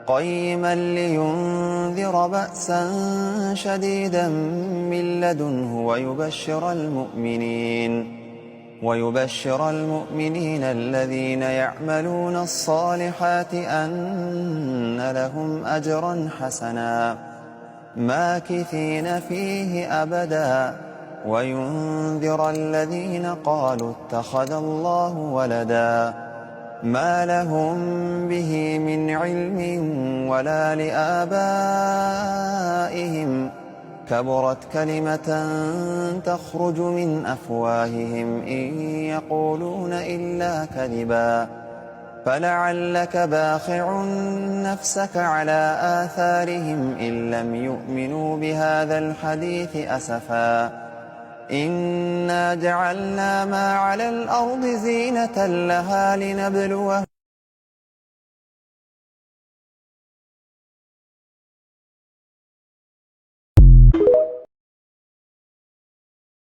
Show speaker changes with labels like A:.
A: قيما لينذر بأسا شديدا من لدنه ويبشر المؤمنين الذين يعملون الصالحات أن لهم أجرا حسنا ماكثين فيه أبدا، وينذر الذين قالوا اتخذ الله ولدا ما لهم به من علم ولا لآبائهم، كبرت كلمة تخرج من أفواههم إن يقولون إلا كذبا، فلعلك باخع نفسك على آثارهم إن لم يؤمنوا بهذا الحديث أسفا. إنا جعلنا ما على الأرض زينة لها لنبلوهم